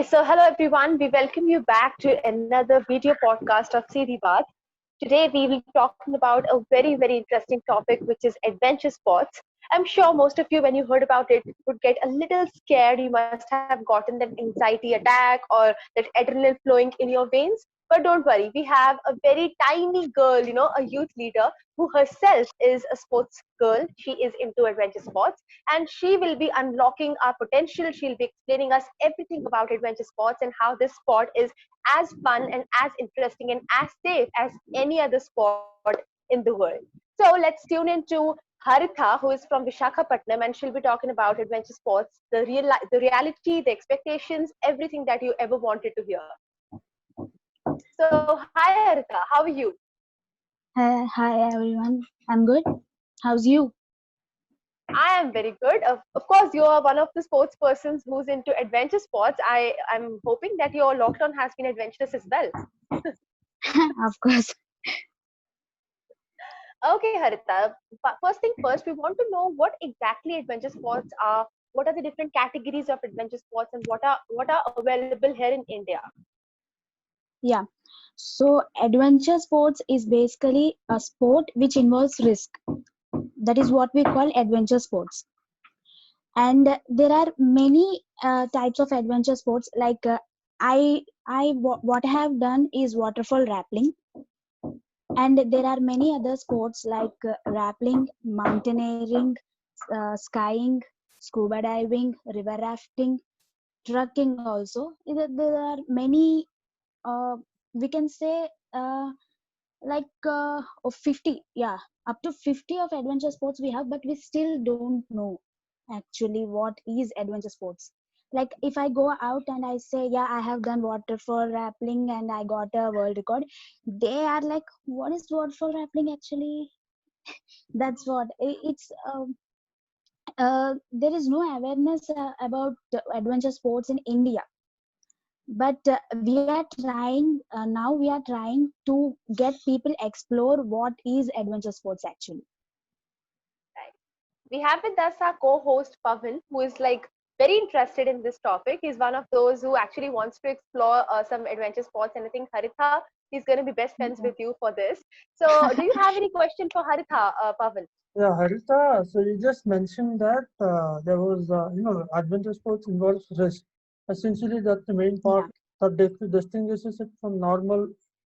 So hello everyone. We welcome you back to another video podcast of Seedhi Baat. Today we will be talking about a very interesting topic, which is adventure sports. I'm sure most of you, when you heard about it, would get a little scared. You must have gotten that anxiety attack or that adrenaline flowing in your veins. But don't worry, we have a very tiny girl, a youth leader who herself is a sports girl. She is into adventure sports and she will be unlocking our potential. She'll be explaining us everything about adventure sports and how this sport is as fun and as interesting and as safe as any other sport in the world. So let's tune into Haritha, who is from Vishakhapatnam, and she'll be talking about adventure sports, the reality, the expectations, everything that you ever wanted to hear. So, hi Haritha, how are you? Hi everyone. I'm good. How's you? I am very good. Of course, you are one of the sports persons who's into adventure sports. I'm hoping that your lockdown has been adventurous as well. Of course. Okay, Harita. First thing first, we want to know what exactly adventure sports are. What are the different categories of adventure sports, and what are available here in India? Yeah. So adventure sports is basically a sport which involves risk. That is what we call adventure sports. And there are many types of adventure sports. Like what I have done is waterfall rappelling, and there are many other sports like rappelling, mountaineering, skiing, scuba diving, river rafting, trucking also. There are many, uh, we can say, of 50, yeah, up to 50 of adventure sports we have, but we still don't know actually what is adventure sports. Like if I go out and I say, yeah, I have done waterfall rappelling and I got a world record, they are like, what is waterfall rappelling actually? That's what it's there is no awareness about adventure sports in India. But we are trying now, we are trying to get people explore what is adventure sports actually. Right. We have with us our co-host Pavan, who is like very interested in this topic. He's one of those who actually wants to explore some adventure sports, and I think Haritha, he's going to be best friends Yeah. with you for this. So, do you have any question for Haritha, Pavan? Yeah, Harita, so you just mentioned that there was, adventure sports involves risk. Essentially, that's the main part Yeah. that distinguishes it from normal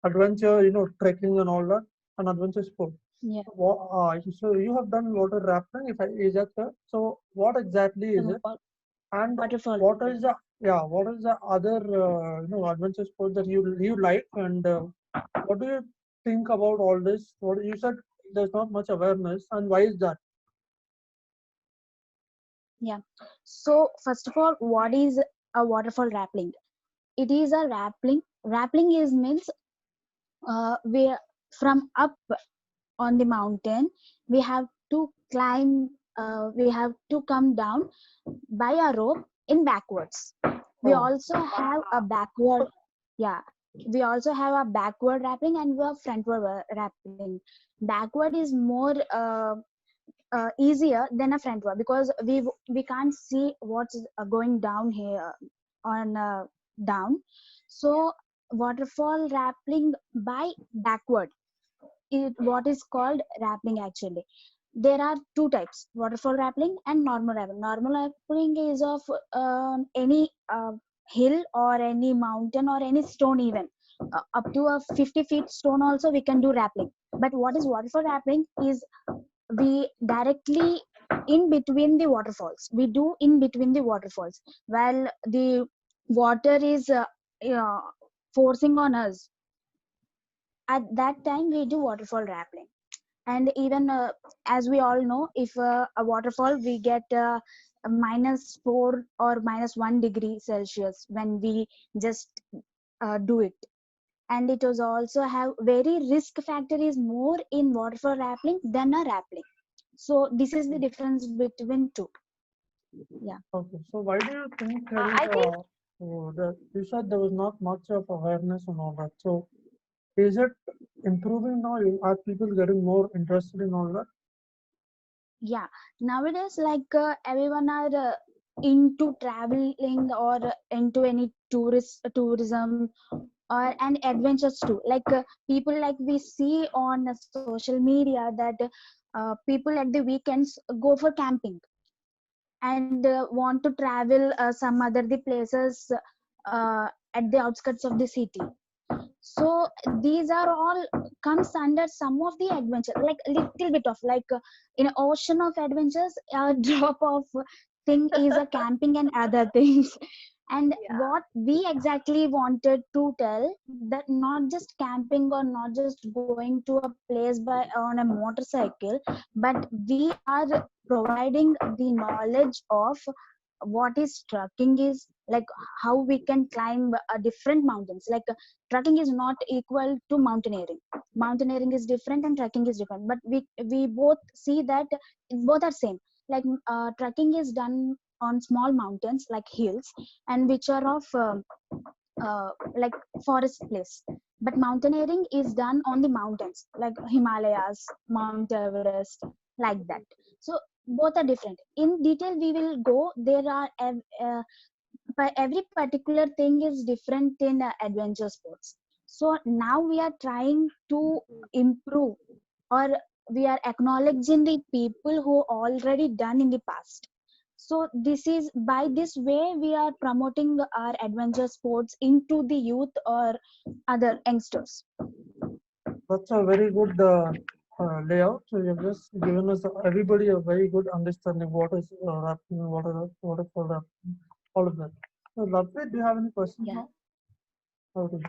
adventure, trekking and all that, and adventure sport. Yeah. So you have done water rafting, is that correct? So what exactly is it? And Waterfall what rappelling. is the other, adventure sport that you like? And what do you think about all this? What you said, there's not much awareness, and why is that? Yeah. So first of all, what is a waterfall rappelling? It is a rappelling. Rappelling is means we from up on the mountain we have to climb. We have to come down by a rope in backwards. We Oh, also have a backward, yeah, we also have a backward rappelling and we have frontward rappelling. Backward is more easier than a frontward because we can't see what's going down here on down. So waterfall rappelling by backward, what is called rappelling actually. There are two types: waterfall rappelling and normal rappelling. Normal rappelling is of any hill or any mountain or any stone, even up to a 50 feet stone also we can do rappelling. But what is waterfall rappelling is we directly in between the waterfalls, we do in between the waterfalls while the water is uh, forcing on us. At that time we do waterfall rappelling. And even as we all know, if a waterfall we get a -4 or -1 degree Celsius when we just do it. And it was also have very risk factor is more in waterfall rappelling than a rappelling. So this is the difference between two. Yeah. okay. So why do you think there is I think you said there was not much of awareness and all that. So is it improving now? Are people getting more interested in all that? Yeah, nowadays like everyone are into traveling or into any tourism or and adventures too, like people like we see on social media that people at the weekends go for camping and want to travel some other the places at the outskirts of the city. So these are all comes under some of the adventure, like a little bit of like in an ocean of adventures, a drop of thing is a camping and other things. And Yeah. what we exactly wanted to tell, that not just camping or not just going to a place by on a motorcycle, but we are providing the knowledge of what is trekking is, like how we can climb different mountains. Like trekking is not equal to mountaineering. Mountaineering is different and trekking is different, but we both see that both are same. Like trekking is done on small mountains like hills, and which are of like forest place, but mountaineering is done on the mountains like Himalayas, Mount Everest, like that. So both are different. In detail we will go. There are but every particular thing is different in adventure sports. So now we are trying to improve, or we are acknowledging the people who already done in the past. So this is by this way we are promoting our adventure sports into the youth or other youngsters. That's a very good layout. So you've just given us everybody a very good understanding what is happening, what is all happening, all of that. So, Latvi, do you have any questions Yeah. now? Okay.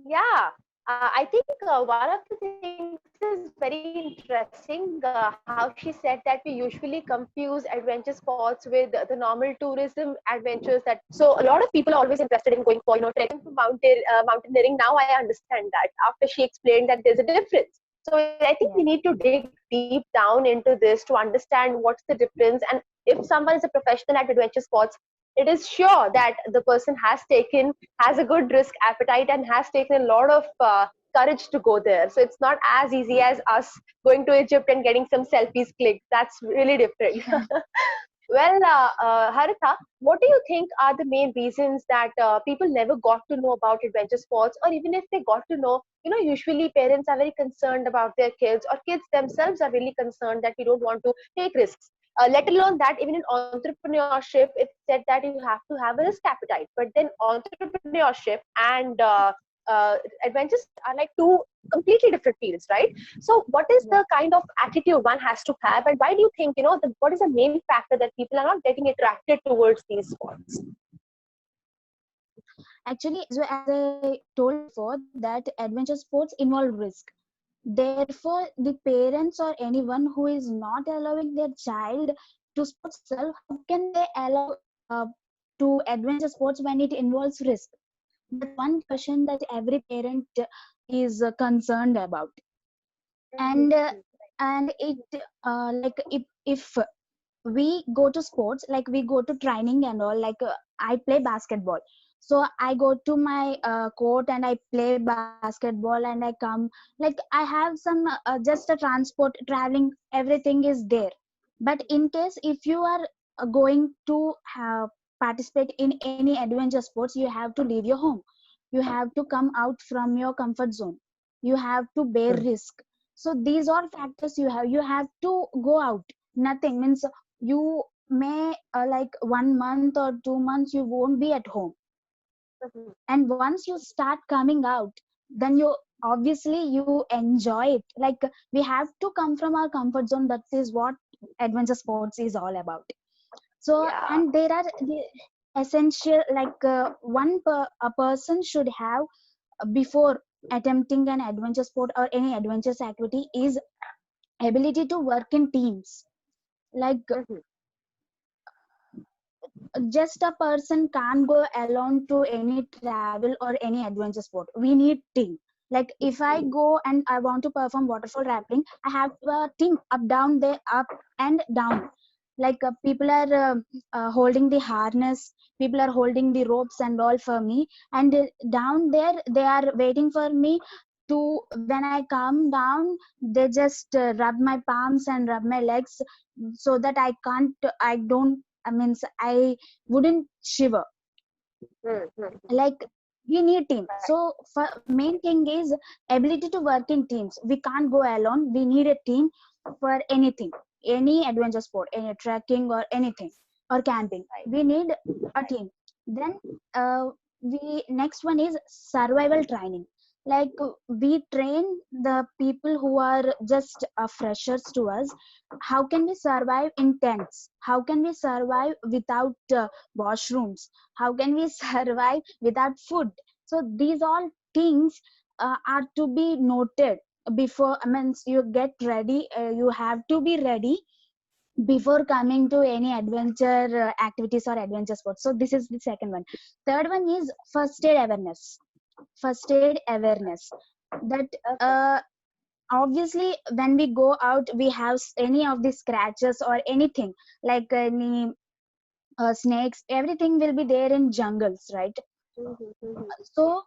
Yeah, I think one of the things is very interesting. How she said that we usually confuse adventure sports with the normal tourism adventures. That so a lot of people are always interested in going for trekking for mountaineering. Now I understand that after she explained that there's a difference. So I think we Yeah. need to dig deep down into this to understand what's the difference. And if someone is a professional at adventure sports, it is sure that the person has a good risk appetite and has taken a lot of courage to go there. So it's not as easy as us going to Egypt and getting some selfies clicked. That's really different. Yeah. Well, Haritha, what do you think are the main reasons that people never got to know about adventure sports, or even if they got to know, usually parents are very concerned about their kids, or kids themselves are really concerned that we don't want to take risks. Let alone that even in entrepreneurship, it's said that you have to have a risk appetite. But then entrepreneurship and adventure sports are like two completely different fields, right? So, what is Yeah. the kind of attitude one has to have, and why do you think, what is the main factor that people are not getting attracted towards these sports? Actually, so as I told before, that adventure sports involve risk. Therefore, the parents or anyone who is not allowing their child to sports itself, how can they allow to adventure sports when it involves risk? That's one question that every parent is concerned about. And and it like if we go to sports, like we go to training and all, like I play basketball, so I go to my court and I play basketball and I come, like I have some just a transport traveling, everything is there. But in case if you are going to have participate in any adventure sports, you have to leave your home, you have to come out from your comfort zone, you have to bear Correct. risk. So these are factors, you have to go out. Nothing means you may like 1 month or 2 months you won't be at home, Mhm. and once you start coming out, then you obviously you enjoy it. Like we have to come from our comfort zone. That is what adventure sports is all about. So Yeah. and there are the essential, like a person should have before attempting an adventure sport or any adventurous activity is ability to work in teams. Like Mhm. just a person can't go alone to any travel or any adventure sport. We need team. Like if I go and I want to perform waterfall rappelling, I have a team up down there, up and down. Like people are holding the harness, people are holding the ropes and all for me, and down there they are waiting for me to when I come down, they just rub my palms and rub my legs so that I don't, I mean, I wouldn't shiver. Mm-hmm. Like, we need team. So for main thing is ability to work in teams. We can't go alone. We need a team for anything, any adventure sport, any trekking or anything, or camping. We need a team. Then we next one is survival training. Like, we train the people who are just freshers to us. How can we survive in tents? How can we survive without washrooms? How can we survive without food? So these all things are to be noted before, I mean, you get ready. You have to be ready before coming to any adventure activities or adventure sports. So this is the second one. Third one is first aid awareness. First aid awareness, that Okay. obviously when we go out, we have any of the scratches or anything, like any snakes, everything will be there in jungles, right? Mm-hmm. Mm-hmm. So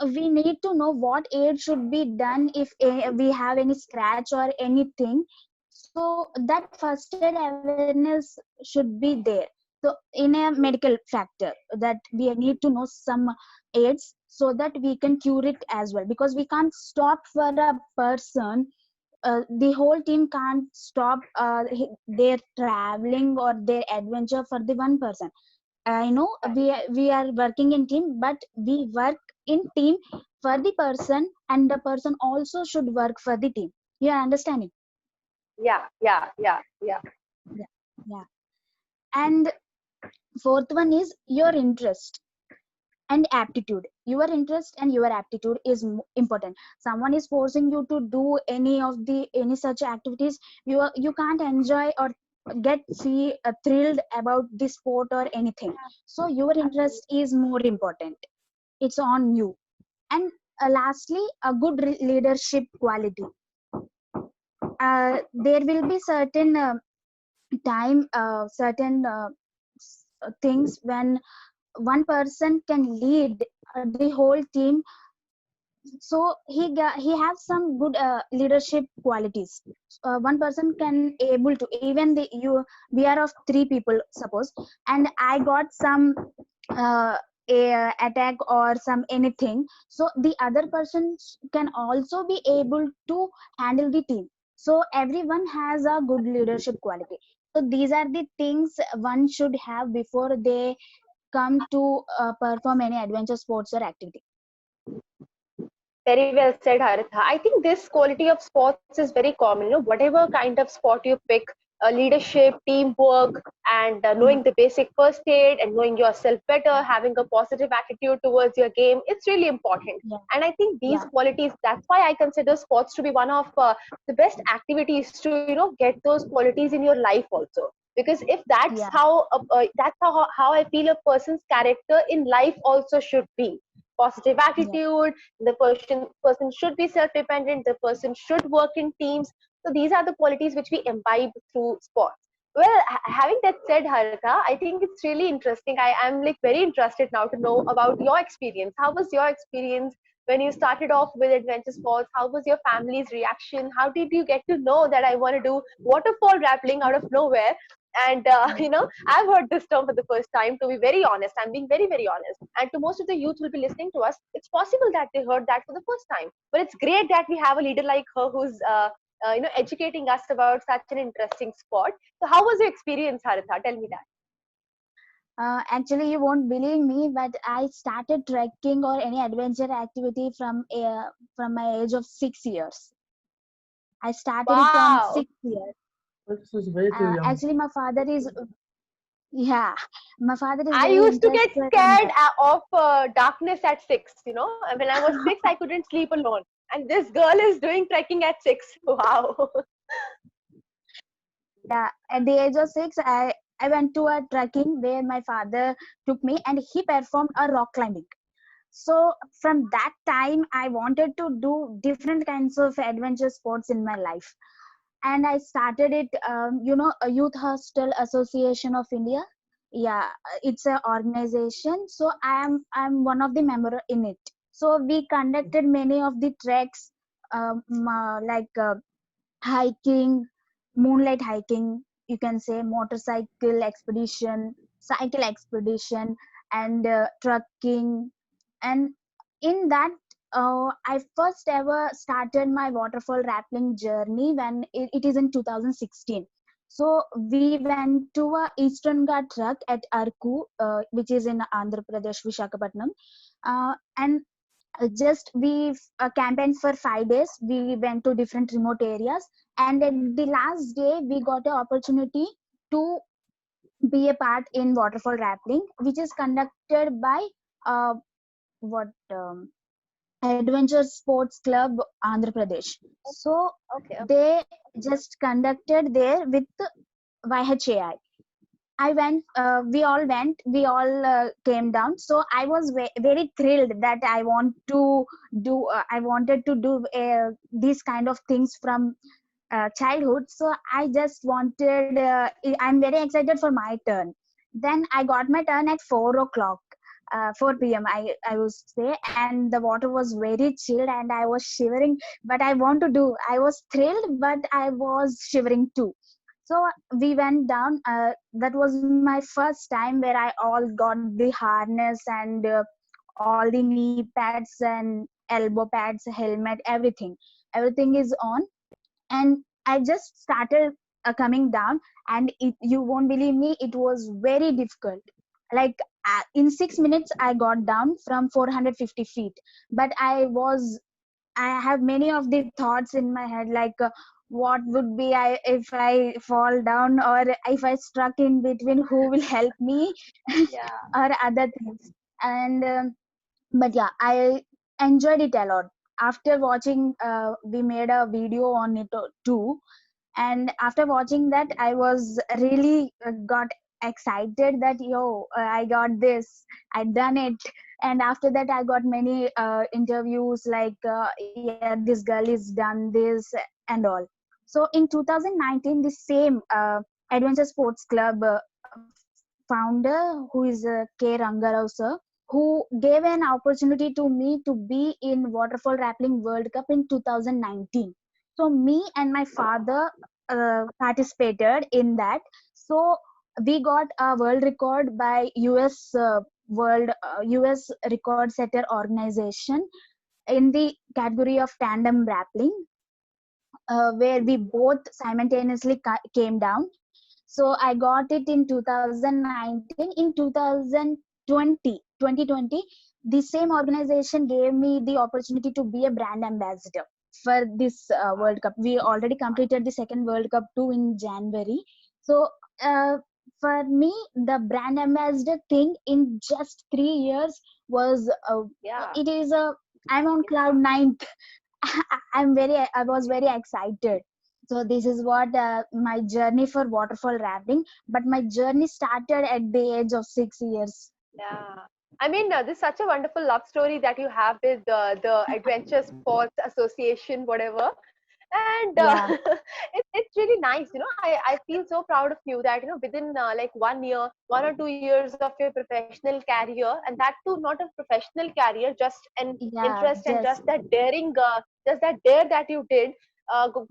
we need to know what aid should be done if we have any scratch or anything. So that first aid awareness should be there. So in a medical factor, that we need to know some aids so that we can cure it as well, because we can't stop for a person. The whole team can't stop their traveling or their adventure for the one person. I know we are working in team, but we work in team for the person, and the person also should work for the team. You are understanding? Yeah, yeah, yeah, yeah. Yeah, yeah. And fourth one is your interest and aptitude. Your interest and your aptitude is important. Someone is forcing you to do any such activities, you can't enjoy or get thrilled about the sport or anything. So your interest is more important. It's on you. And lastly, a good leadership quality. There will be certain time certain things when one person can lead the whole team. So he has some good leadership qualities. One person can able to, even the you we are of three people suppose, and I got some uh, attack or some anything, so the other person can also be able to handle the team. So everyone has a good leadership quality. So these are the things one should have before they come to perform any adventure sports or activity. Very well said, Haritha. I think this quality of sports is very common. Whatever kind of sport you pick, leadership, teamwork, and Yeah, knowing the basic first aid and knowing yourself better, having a positive attitude towards your game, it's really important. yeah, And I think these yeah, qualities, that's why I consider sports to be one of the best activities to, get those qualities in your life also. Because if yeah, that's how I feel a person's character in life also should be positive yeah, attitude. The person should be self-dependent. The person should work in teams. So these are the qualities which we imbibe through sports. Well, having that said, Harika, I think it's really interesting. I am like very interested now to know about your experience. How was your experience when you started off with adventure sports? How was your family's reaction? How did you get to know that I want to do waterfall rappelling out of nowhere? And yeah, I've heard this term for the first time. To be very honest, I'm being very, very honest. And to most of the youth who will be listening to us, it's possible that they heard that for the first time. But it's great that we have a leader like her who's educating us about such an interesting sport. So how was your experience, Haritha? Tell me that. actually, you won't believe me, but I started trekking or any adventure activity from my age of 6 years. I started it from Wow. 6 years. This is way too young. Actually, my father is, yeah, my father is I very used to get interested in scared of darkness at 6. When I was 6, I couldn't sleep alone. And this girl is doing trekking at 6. Wow. yeah. At the age of 6, I went to a trekking where my father took me, and he performed a rock climbing. So from that time, I wanted to do different kinds of adventure sports in my life, and I started it. A Youth Hostel Association of India. Yeah, it's an organization. So I'm one of the member in it. So we conducted many of the treks, like hiking, moonlight hiking, you can say motorcycle expedition, cycle expedition, and trekking. And in that, I first ever started my waterfall rappelling journey when it is in 2016. So we went to a Eastern Ghat trek at Arku, which is in Andhra Pradesh, Vishakhapatnam. And just we campaigned for 5 days. We went to different remote areas, and at the last day we got an opportunity to be a part in waterfall rappelling, which is conducted by uh, what Adventure Sports Club, Andhra Pradesh. So Okay. they just conducted there with YHAI. I went, we all went, we all came down. So I was very thrilled that I wanted to do these kind of things from childhood. So I just wanted, I'm very excited for my turn. Then I got my turn at 4 o'clock. 4 p.m. I would say, and the water was very chilled, and I was shivering. But I want to do. I was thrilled, but I was shivering too. So we went down. That was my first time where I all got the harness and all the knee pads and elbow pads, helmet, everything is on. And I just started coming down, and you won't believe me, it was very difficult. Like in 6 minutes I got down from 450 feet. But I have many of the thoughts in my head, like what would be I if I fall down, or if I struck in between, who will help me, Yeah. or other things. And but yeah, I enjoyed it a lot. After watching, we made a video on it too. And after watching that, I was really got excited that I got this, I done it. And after that I got many interviews, like yeah, this girl is done this and all. So in 2019, the same Adventure Sports Club founder, who is K Rangarao sir, who gave an opportunity to me to be in waterfall rappelling world cup in 2019. So me and my father participated in that. So we got a world record by us record setter organization in the category of tandem rappelling, where we both simultaneously came down. So I got it in 2019. In 2020, the same organization gave me the opportunity to be a brand ambassador for this World Cup. We already completed the second World Cup too in January. So uh, for me, the brand ambassador thing in just 3 years was Yeah. it is a I'm on cloud nine. I was very excited. So this is what my journey for waterfall rafting. But my journey started at the age of 6 years. Yeah. I mean, this is such a wonderful love story that you have with the Adventure Sports Association, whatever. And Yeah, it's really nice. I feel so proud of you that, within like 1 year, 1 or 2 years of your professional career, and that too not a professional career, just an yeah, interest and just just that daring, just that dare that you did.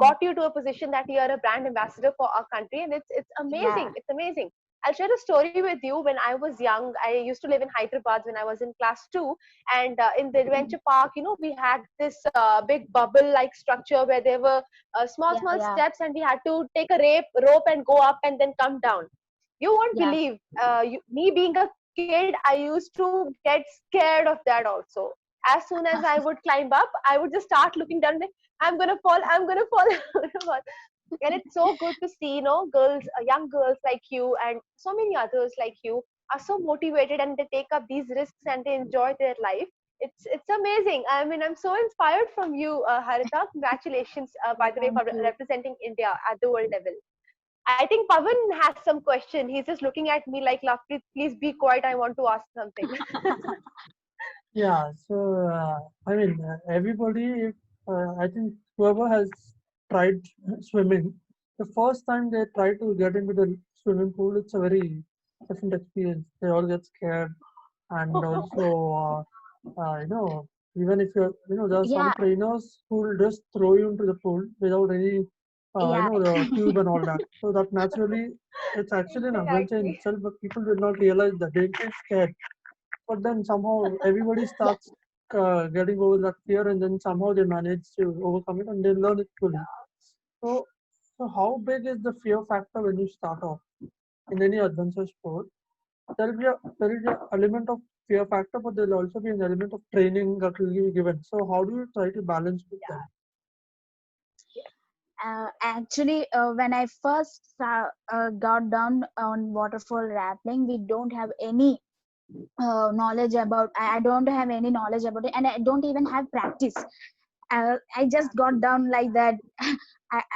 Got you to a position that you are a brand ambassador for our country, and it's yeah, amazing. It's amazing. I'll share a story with you. When I was young, I used to live in Hyderabad when I was in class 2. And in the adventure park, we had this big bubble like structure where there were small, yeah, small yeah, steps, and we had to take a rope and go up and then come down. You won't yeah. believe, me being a kid, I used to get scared of that also. As soon as I would climb up, I would just start looking down, like, I'm gonna fall, I'm gonna fall, I'm gonna fall. And it's so good to see, girls, young girls like you and so many others like you are so motivated, and they take up these risks and they enjoy their life. It's amazing. I mean, I'm so inspired from you, Harita. Congratulations, by the way, Thank for you. representing India at the world level. I think Pavan has some question. He's just looking at me like, Lovepreet, please be quiet, I want to ask something. Yeah, so I mean, everybody, if I think whoever has tried swimming, the first time they try to get into the swimming pool, it's a very different experience. They all get scared, and also, you know, Even if you're, there are some Yeah, trainers who will just throw you into the pool without any, yeah, the tube and all that. So that naturally, it's actually an adventure in Exactly. itself, but people will not realize that they get scared. But then somehow everybody yeah. starts getting over that fear, and then somehow they manage to overcome it and they learn it fully. So, so how big is the fear factor when you start off in any adventure sport? There will be an element of fear factor, but there will also be an element of training that will be given. So how do you try to balance with them? Actually, when I first got down on waterfall rappelling, we don't have any knowledge about. I don't have any knowledge about it, and I don't even have practice. I just got down like that.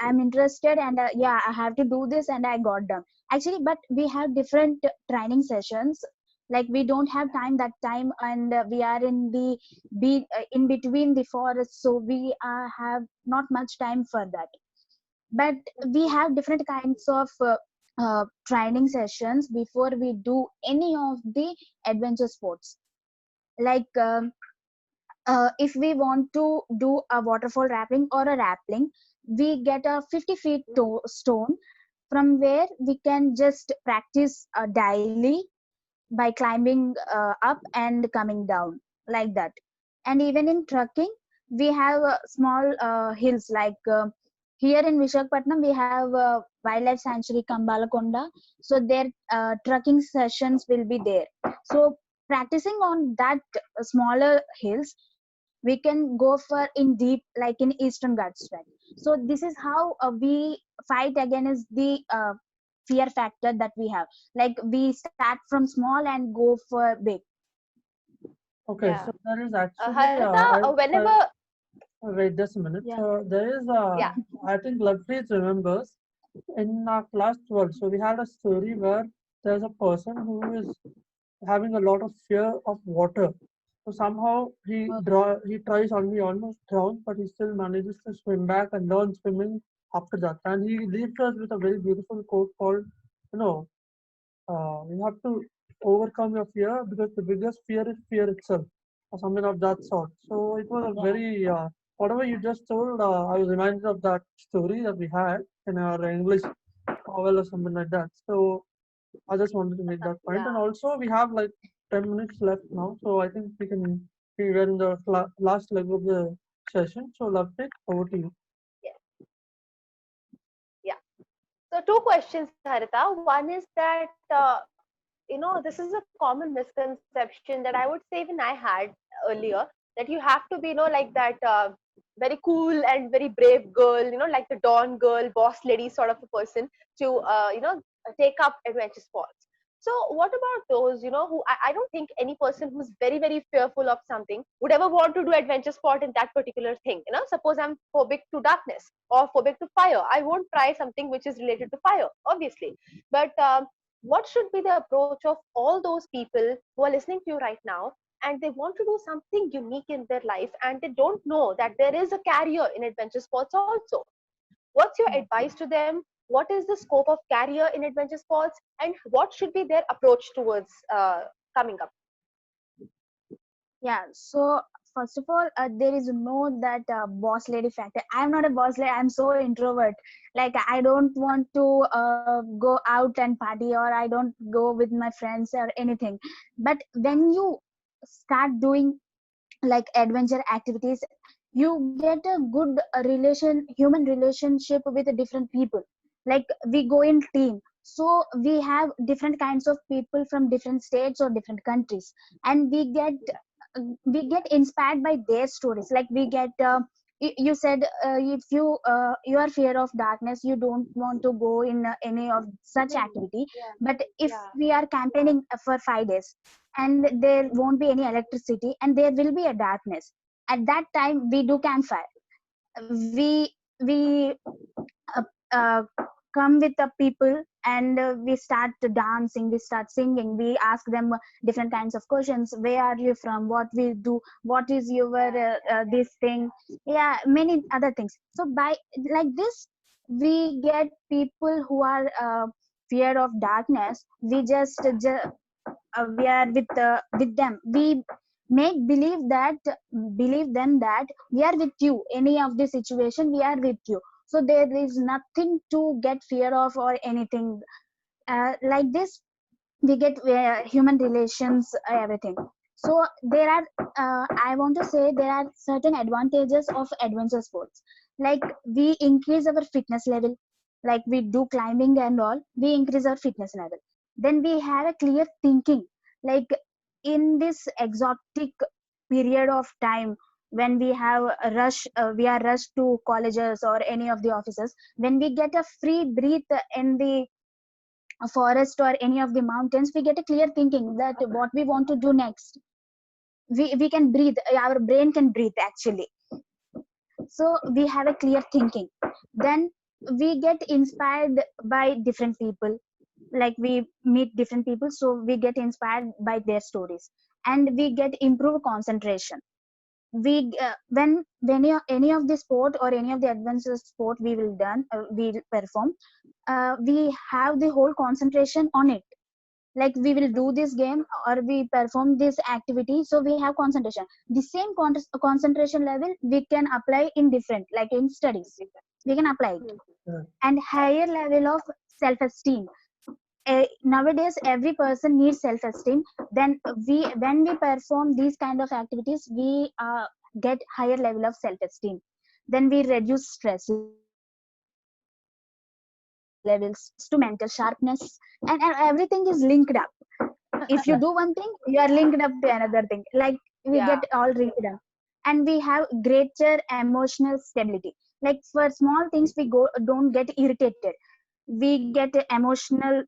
I'm interested, and yeah, I have to do this, and I got down. Actually, but we have different training sessions. Like we don't have time that time, and we are in the in between the forest, so we have not much time for that. But we have different kinds of training sessions before we do any of the adventure sports. Like if we want to do a waterfall rappelling or a rappelling, we get a 50 feet stone from where we can just practice daily by climbing up and coming down like that. And even in trekking, we have small hills like here in Vishakhapatnam we have wildlife sanctuary Kambalakonda, so their trekking sessions will be there. So practicing on that smaller hills, we can go for in deep like in Eastern Ghats track. So this is how we fight against the fear factor that we have. Like we start from small and go for big. Okay, Yeah. so there is actually, Harita, whenever, wait just a minute. Yeah. So there is, yeah, I think Lovepreet remembers in our class 12. So we had a story where there's a person who is having a lot of fear of water. So somehow he tries on he almost drowns, but he still manages to swim back and learn swimming after that. And he leaves us with a very beautiful quote called, you know, you have to overcome your fear because the biggest fear is fear itself, or something of that sort. So it was a Yeah. very, whatever you just told, I was reminded of that story that we had in our English novel or something like that. So I just wanted to make that point. yeah, And also, we have like 10 minutes left now. So I think we were in the last leg of the session. So, Lovepreet, over to you. yeah, yeah. So two questions, Harita. One is that this is a common misconception that I would say even I had earlier, that you have to be, like that very cool and very brave girl, like the Dawn girl, boss lady sort of a person to, take up adventure sports. So what about those, who I don't think any person who's very, very fearful of something would ever want to do adventure sport in that particular thing. Suppose I'm phobic to darkness or phobic to fire. I won't try something which is related to fire, obviously. But what should be the approach of all those people who are listening to you right now, and they want to do something unique in their life and they don't know that there is a career in adventure sports also? What's your advice to them? What is the scope of career in adventure sports, and what should be their approach towards coming up? Yeah. So first of all, there is no that boss lady factor. I'm not a boss lady. I'm so introvert. Like I don't want to go out and party, or I don't go with my friends or anything. But when you start doing like adventure activities, you get a good human relationship with different people. Like we go in team, so we have different kinds of people from different states or different countries, and we get inspired by their stories. Like we get you said if you are fear of darkness, you don't want to go in any of such activity. Yeah, But if yeah, we are campaigning for 5 days, and there won't be any electricity and there will be a darkness, at that time we do campfire. We uh, uh, come with the people, and we start dancing, we start singing, we ask them different kinds of questions. Where are you from? What we do? What is your this thing? Yeah, many other things. So by like this, we get people who are fear of darkness. We just we are with them. make believe them that we are with you, any of the situation we are with you, so there is nothing to get fear of or anything. Like this we get human relations, everything. So there are I want to say there are certain advantages of adventure sports, like we increase our fitness level, like we do climbing and all, we increase our fitness level. Then we have a clear thinking, like in this exotic period of time when we have a rush, we are rushed to colleges or any of the offices, when we get a free breath in the a forest or any of the mountains, we get a clear thinking that what we want to do next. We can breathe, our brain can breathe actually. So we have a clear thinking. Then we get inspired by different people, like we meet different people, so we get inspired by their stories, and we get improved concentration. We when any of the sport or any of the adventure sport we will done, we will perform, we have the whole concentration on it, like we will do this game or we perform this activity, so we have concentration. The same concentration level we can apply in different, like in studies we can apply it. Yeah. And higher level of self-esteem. Nowadays every person needs self-esteem. Then we when we perform these kind of activities, we get higher level of self-esteem. Then we reduce stress levels to mental sharpness, and everything is linked up. If you do one thing, you are linked up to another thing, like we Yeah. get all linked up. And we have greater emotional stability, like for small things we go don't get irritated, we get emotional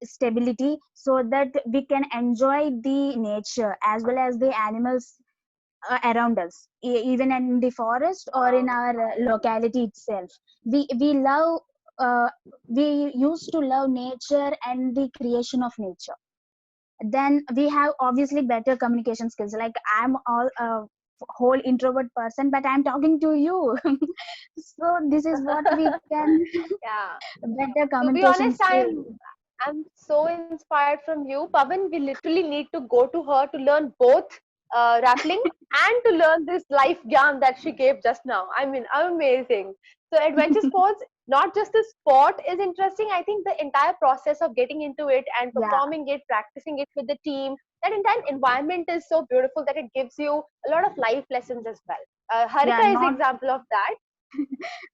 stability, so that we can enjoy the nature as well as the animals around us, even in the forest or in Wow. our locality itself. We love, uh, we used to love nature and the creation of nature. Then we have obviously better communication skills, like I'm all whole introvert person, but I'm talking to you. So this is what we can. Yeah. Better To be communication honest, skill. I'm so inspired from you, Pavan. We literally need to go to her to learn both rappelling and to learn this life gyan that she gave just now. I mean, amazing. So adventure sports, not just the sport is interesting. I think the entire process of getting into it and Yeah, performing it, practicing it with the team, that entire environment is so beautiful that it gives you a lot of life lessons as well. yeah, Harika is the example of that.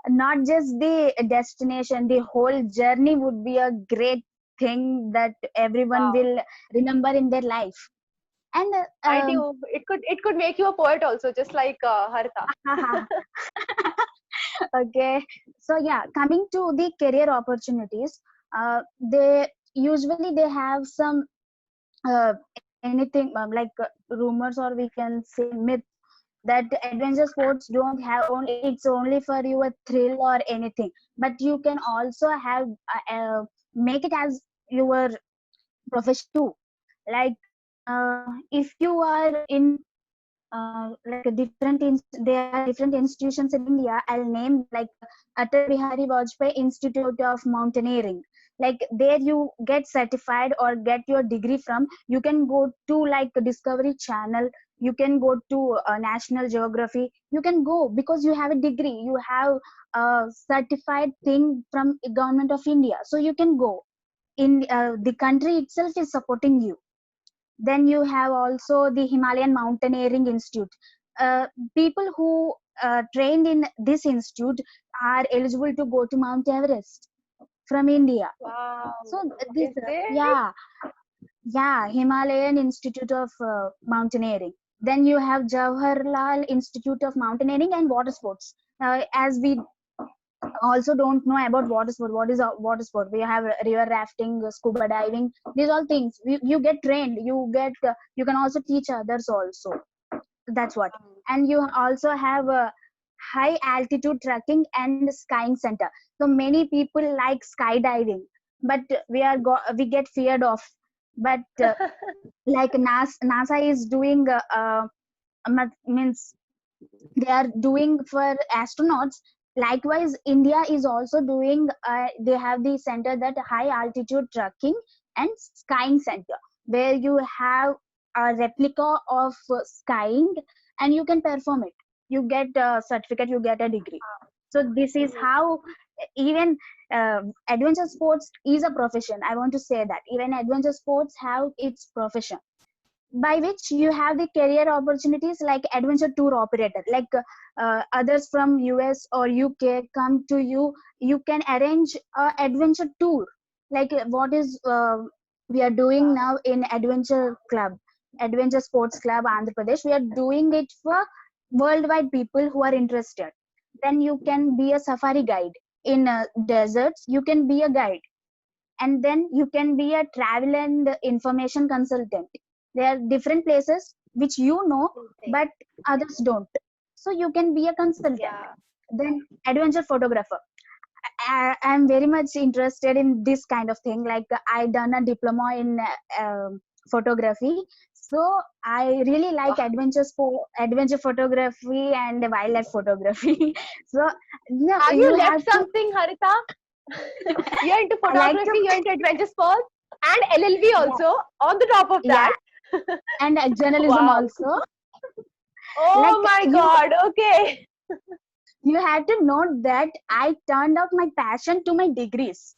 not just the destination, the whole journey would be a great thing that everyone Wow. will remember in their life. And Mind you, it could make you a poet also, just like Harika. okay, so yeah, coming to the career opportunities, they usually they have some anything like rumors, or we can say myth, that adventure sports don't have only, it's only for you a thrill or anything, but you can also have make it as your profession too. Like if you are in like a there are different institutions in India, I'll name them, like Atal Bihari Vajpayee Institute of Mountaineering. Like there you get certified or get your degree from. You can go to like Discovery Channel, you can go to National Geography, you can go because you have a degree, you have a certified thing from government of India, so you can go. In the country itself is supporting you. Then you have also the Himalayan Mountaineering Institute. People who trained in this institute are eligible to go to Mount Everest from India. Wow. So this, Is it? yeah, Himalayan Institute of Mountaineering. Then you have Jawaharlal Institute of Mountaineering and Water Sports. As we also don't know about water sport, what is a water sport? We have river rafting, scuba diving, these all things you get trained, you get you can also teach others also. That's what. And you also have a high altitude trekking and skiing center. So many people like skydiving, but we get feared of. But like NASA is doing means they are doing for astronauts. Likewise India is also doing, they have the center, that high altitude trekking and skiing center, where you have a replica of skiing, and you can perform it. You get a certificate, you get a degree. So this is how even adventure sports is a profession. I want to say that even adventure sports have its profession, by which you have the career opportunities like adventure tour operator, like others from US or UK come to you. You can arrange a adventure tour, like what is we are doing now in adventure sports club Andhra Pradesh. We are doing it for worldwide people who are interested. Then you can be a safari guide in deserts. You can be a guide, and then you can be a travel and information consultant. There are different places which you know but others don't, so you can be a consultant. Yeah. Then adventure photographer. I'm very much interested in this kind of thing, like I done a diploma in photography. So I really like Wow. adventure photography and wildlife photography. So no, Have you you left have to. something, Harita? You're into I like photography, to. you're into adventure sports, and LLB Yeah, also on the top of yeah, that. and journalism Wow. also. Oh Like my God. Okay. you have to note that I turned out my passion to my degrees.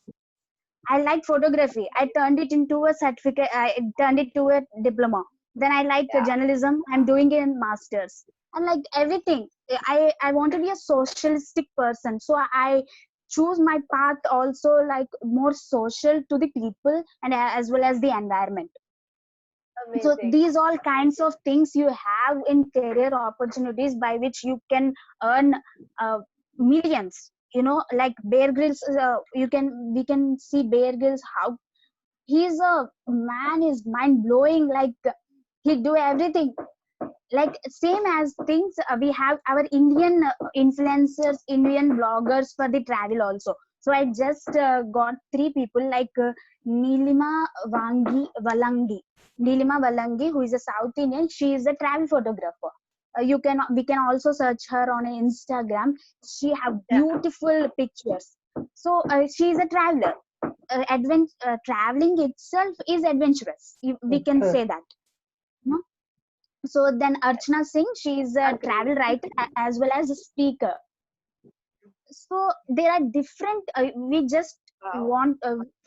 I like photography, I turned it into a certificate, I turned it to a diploma. Then I like Yeah. journalism, I'm doing it in masters. And like everything, I want to be a socialistic person, so I choose my path also, like more social to the people and as well as the environment. So Amazing. these all kinds of things you have in career opportunities by which you can earn millions. You know, like Bear Grylls, you can we can see Bear Grylls, how he's a man is mind blowing. Like he do everything, like same as things we have our Indian influencers, Indian bloggers for the travel also. So I just got three people, like Neelima Valangi. Neelima Valangi, who is a South Indian. She is a travel photographer. We can also search her on Instagram. She have Yeah. beautiful pictures. So she is a traveler. Traveling itself is adventurous, we can Okay. say that, no? So then Archana Singh, she is a Agreed. travel writer as well as a speaker. So there are different. We just Wow. want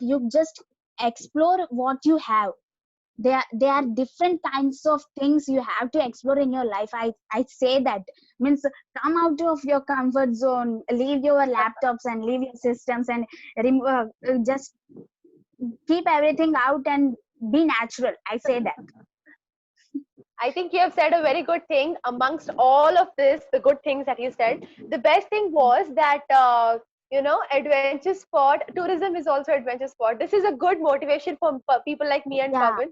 you just explore what you have. There are different kinds of things you have to explore in your life. I say that means come out of your comfort zone, leave your laptops and leave your systems, and just keep everything out and be natural. I say that. I think you have said a very good thing amongst all of this, the good things that you said. The best thing was that, adventure sport, tourism is also adventure sport. This is a good motivation for people like me and Yeah. Pavan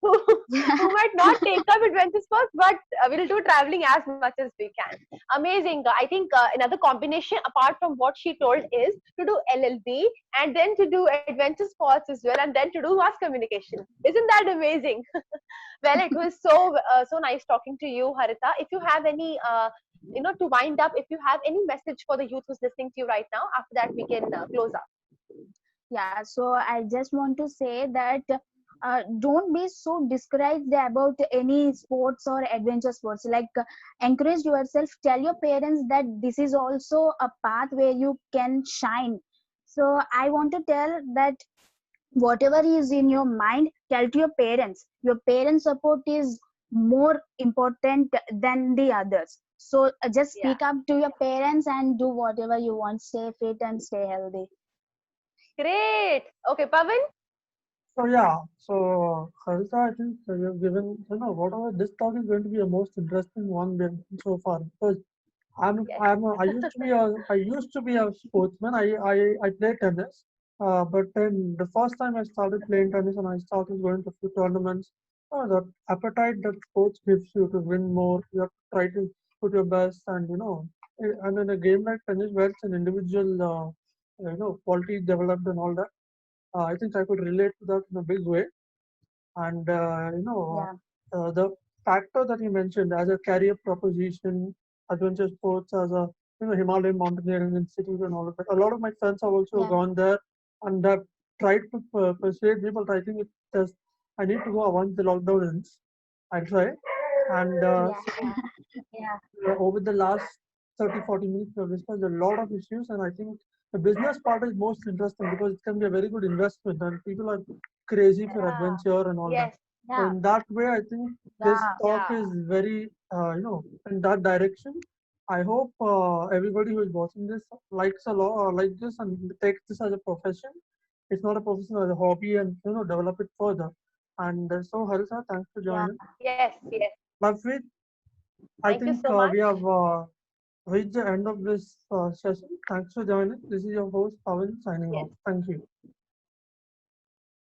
who, who might not take up adventure sports, but will do traveling as much as we can. Amazing. I think another combination apart from what she told is to do LLB and then to do adventure sports as well, and then to do mass communication. Isn't that amazing? Well, it was so nice talking to you, Harita. If you have any, to wind up, if you have any message for the youth who's listening to you right now, after that we can close up. Yeah, so I just want to say that don't be so discouraged about any sports or adventure sports. Like, encourage yourself, tell your parents that this is also a path where you can shine. So, I want to tell that whatever is in your mind, tell to your parents. Your parents' support is more important than the others. So, just Yeah, speak up to your parents and do whatever you want. Stay fit and stay healthy. great. Okay, Pavan. So yeah, so Harita, I think you've given, whatever this talk is going to be the most interesting one we have done so far, because Yes. I used to be a sportsman. I play tennis, but then the first time I started playing tennis and I started going to few tournaments, the appetite that sports gives you to win more, you have to try to put your best, and and in a game like tennis where it's an individual, quality developed and all that, I think I could relate to that in a big way. And Yeah. the factor that you mentioned as a career proposition, adventure sports as a Himalayan mountaineering institute and all of that. A lot of my friends have also Yeah. gone there and have tried to persuade people. I think it just I need to go once the lockdown ends. I'll try. And Yeah. Yeah. over the last 30-40 minutes, we have discussed a lot of issues, and I think the business part is most interesting because it can be a very good investment, and people are crazy for Yeah. adventure and all that. Yes. So Yeah. in that way, I think this Yeah. talk Yeah. is very, in that direction. I hope everybody who is watching this likes a lot, like this, and takes this as a profession. It's not a profession, as a hobby, and develop it further. And so, Harisa, thanks for Yeah. joining. Yes. Yes. Lavpreet, I Thank you think so much. we have reached the end of this session. Thanks for joining. This is your host, Pawan, signing Yes. off. Thank you.